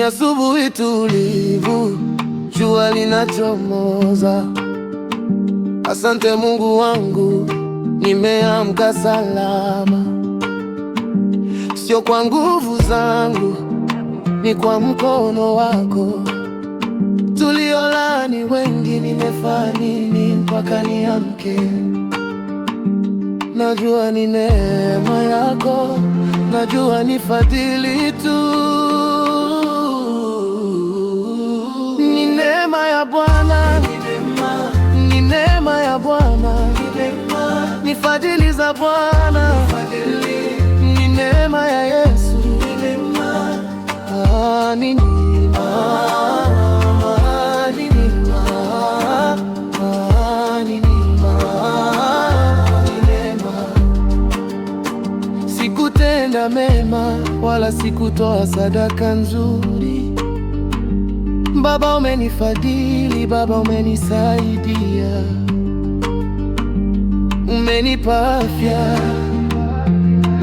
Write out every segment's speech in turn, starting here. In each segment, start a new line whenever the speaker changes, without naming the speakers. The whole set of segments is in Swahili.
asubuhi tulivu, jua linachomoza. Asante Mungu wangu, nimeamka salama. Sio kwa nguvu zangu, ni kwa mkono wako. Tuliolani wengi, nimefanya nini mpaka niamke? Najua ni neema yako, najua ni fadhili tu. Ni neema ya Bwana, ni neema ya Bwana, ni fadhili za Bwana, ni neema ya Yesu, ni sikutenda mema wala sikutoa sadaka nzuri. Baba umenifadhili, Baba umenisaidia, umenipa afya,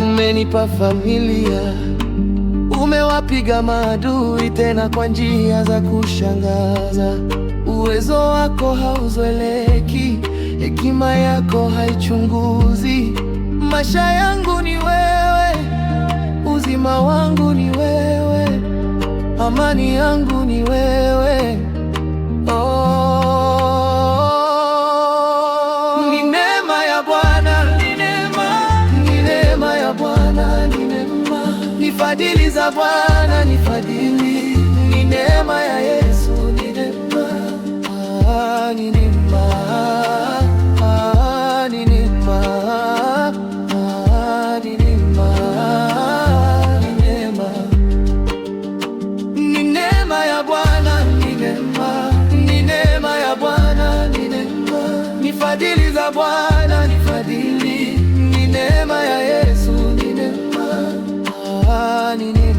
umenipa familia, umewapiga maadui tena kwa njia za kushangaza. Uwezo wako hauzoeleki, hekima yako haichunguzi. Maisha yangu ni wewe, uzima wangu ni wewe, amani yangu ni wewe. Ni neema ya Bwana, ni neema ya Bwana, ni fadhili za Bwana, ni fadhili, ni neema ya Yesu, ni neema, ni neema, ni neema, ni neema, ni neema ya Bwana, ni neema, ni neema ya Bwana, ni neema, ni fadhili za Bwana, ni fadhili, ni neema ya Yesu, ni neema, ni neema.